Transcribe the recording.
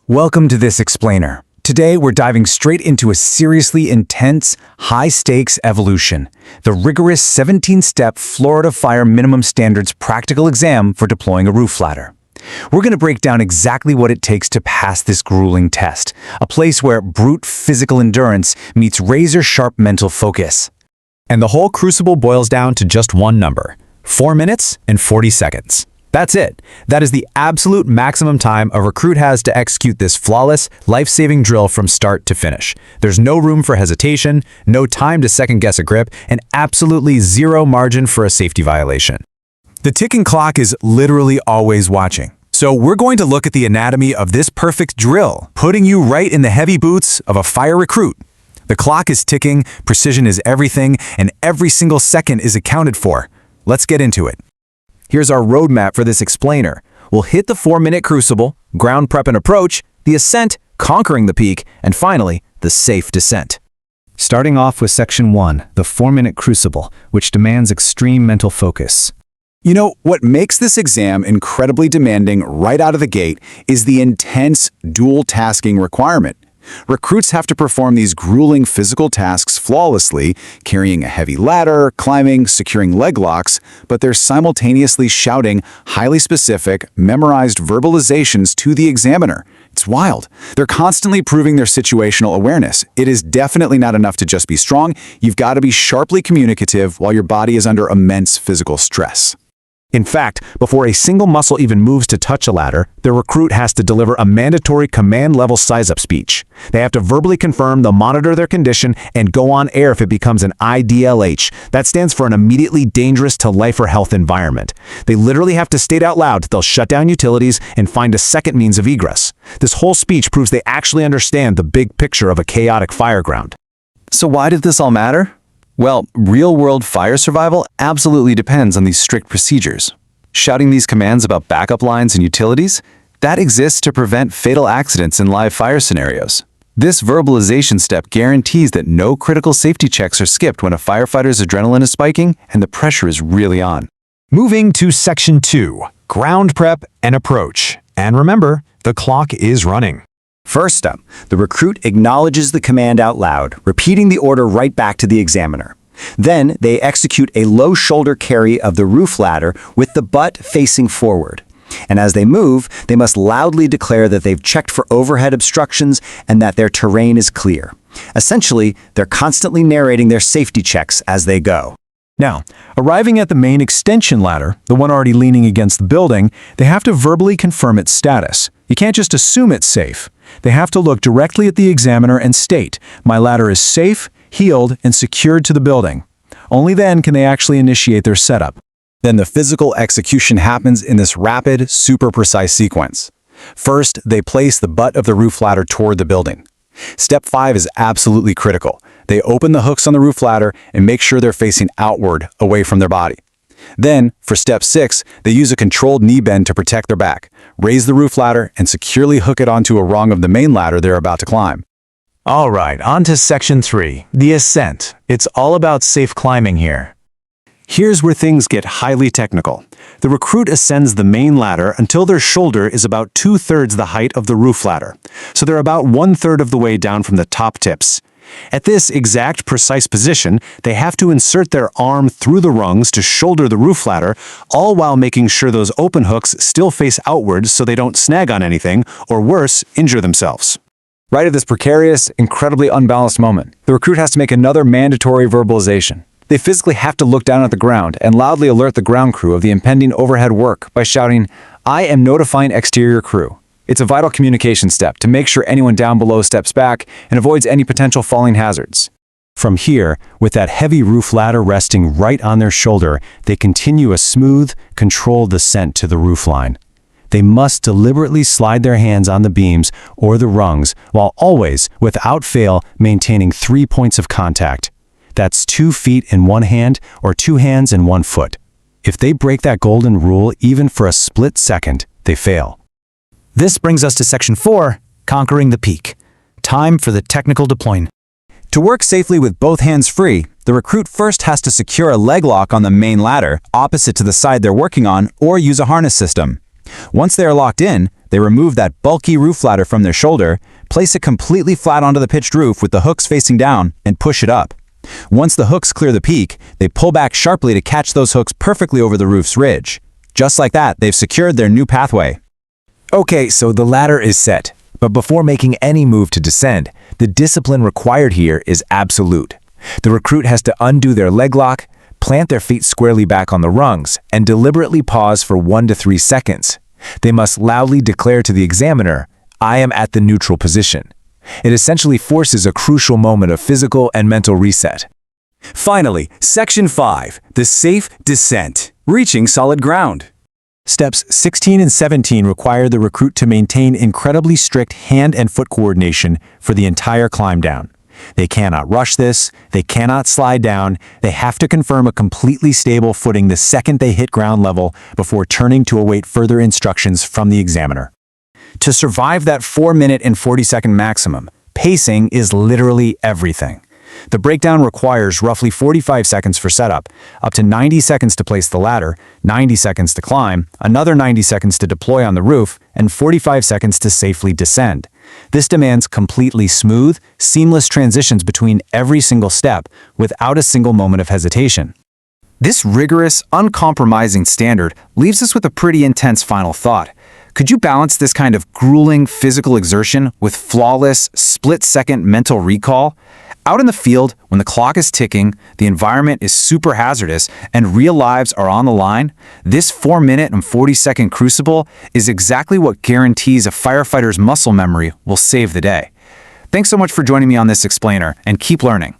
Welcome to this explainer. Today we're diving straight into a seriously intense, high-stakes evolution, the rigorous 17-step Florida Fire Minimum Standards practical exam for deploying a roof ladder. We're going to break down exactly what it takes to pass this grueling test, a place where brute physical endurance meets razor-sharp mental focus. And the whole crucible boils down to just one number: 4 minutes and 40 seconds. That's it. That is the absolute maximum time a recruit has to execute this flawless, life-saving drill from start to finish. There's no room for hesitation, no time to second-guess a grip, and absolutely zero margin for a safety violation. The ticking clock is literally always watching. So we're going to look at the anatomy of this perfect drill, putting you right in the heavy boots of a fire recruit. The clock is ticking, precision is everything, and every single second is accounted for. Let's get into it. Here's our roadmap for this explainer. We'll hit the 4-minute crucible, ground prep and approach, the ascent, conquering the peak, and finally, the safe descent. Starting off with Section 1, the 4-minute crucible, which demands extreme mental focus. You know, what makes this exam incredibly demanding right out of the gate is the intense dual-tasking requirement. Recruits have to perform these grueling physical tasks flawlessly, carrying a heavy ladder, climbing, securing leg locks, but they're simultaneously shouting highly specific, memorized verbalizations to the examiner. It's wild. They're constantly proving their situational awareness. It is definitely not enough to just be strong. You've got to be sharply communicative while your body is under immense physical stress. In fact, before a single muscle even moves to touch a ladder, the recruit has to deliver a mandatory command-level size-up speech. They have to verbally confirm they'll monitor their condition and go on air if it becomes an IDLH. That stands for an immediately dangerous to life or health environment. They literally have to state out loud they'll shut down utilities and find a second means of egress. This whole speech proves they actually understand the big picture of a chaotic fireground. So why did this all matter? Well, real-world fire survival absolutely depends on these strict procedures. Shouting these commands about backup lines and utilities, that exists to prevent fatal accidents in live fire scenarios. This verbalization step guarantees that no critical safety checks are skipped when a firefighter's adrenaline is spiking and the pressure is really on. Moving to Section 2, ground prep and approach. And remember, the clock is running. First up, the recruit acknowledges the command out loud, repeating the order right back to the examiner. Then, they execute a low shoulder carry of the roof ladder with the butt facing forward. And as they move, they must loudly declare that they've checked for overhead obstructions and that their terrain is clear. Essentially, they're constantly narrating their safety checks as they go. Now, arriving at the main extension ladder, the one already leaning against the building, they have to verbally confirm its status. You can't just assume it's safe. They have to look directly at the examiner and state, "My ladder is safe, healed, and secured to the building." Only then can they actually initiate their setup. Then the physical execution happens in this rapid, super precise sequence. First, they place the butt of the roof ladder toward the building. Step 5 is absolutely critical. They open the hooks on the roof ladder and make sure they're facing outward, away from their body. Then, for Step 6, they use a controlled knee bend to protect their back, raise the roof ladder, and securely hook it onto a rung of the main ladder they're about to climb. All right, on to Section 3, the ascent. It's all about safe climbing here. Here's where things get highly technical. The recruit ascends the main ladder until their shoulder is about 2/3 the height of the roof ladder, so they're about 1/3 of the way down from the top tips. At this exact precise position, they have to insert their arm through the rungs to shoulder the roof ladder, all while making sure those open hooks still face outwards so they don't snag on anything, or worse, injure themselves. Right at this precarious, incredibly unbalanced moment, the recruit has to make another mandatory verbalization. They physically have to look down at the ground and loudly alert the ground crew of the impending overhead work by shouting, "I am notifying exterior crew." It's a vital communication step to make sure anyone down below steps back and avoids any potential falling hazards. From here, with that heavy roof ladder resting right on their shoulder, they continue a smooth, controlled descent to the roofline. They must deliberately slide their hands on the beams or the rungs, while always, without fail, maintaining 3 points of contact. That's 2 feet in one hand or 2 hands in 1 foot. If they break that golden rule even for a split second, they fail. This brings us to Section 4, conquering the peak. Time for the technical deployment. To work safely with both hands free, the recruit first has to secure a leg lock on the main ladder opposite to the side they're working on or use a harness system. Once they are locked in, they remove that bulky roof ladder from their shoulder, place it completely flat onto the pitched roof with the hooks facing down, and push it up. Once the hooks clear the peak, they pull back sharply to catch those hooks perfectly over the roof's ridge. Just like that, they've secured their new pathway. Okay, so the ladder is set. But before making any move to descend, the discipline required here is absolute. The recruit has to undo their leg lock, plant their feet squarely back on the rungs, and deliberately pause for 1 to 3 seconds. They must loudly declare to the examiner, "I am at the neutral position." It essentially forces a crucial moment of physical and mental reset. Finally, Section 5, the safe descent, reaching solid ground. Steps 16 and 17 require the recruit to maintain incredibly strict hand and foot coordination for the entire climb down. They cannot rush this, they cannot slide down, they have to confirm a completely stable footing the second they hit ground level before turning to await further instructions from the examiner. To survive that 4-minute and 40-second maximum, pacing is literally everything. The breakdown requires roughly 45 seconds for setup, up to 90 seconds to place the ladder, 90 seconds to climb, another 90 seconds to deploy on the roof, and 45 seconds to safely descend. This demands completely smooth, seamless transitions between every single step without a single moment of hesitation. This rigorous, uncompromising standard leaves us with a pretty intense final thought. Could you balance this kind of grueling physical exertion with flawless, split-second mental recall? Out in the field, when the clock is ticking, the environment is super hazardous, and real lives are on the line, this 4-minute and 40-second crucible is exactly what guarantees a firefighter's muscle memory will save the day. Thanks so much for joining me on this explainer, and keep learning.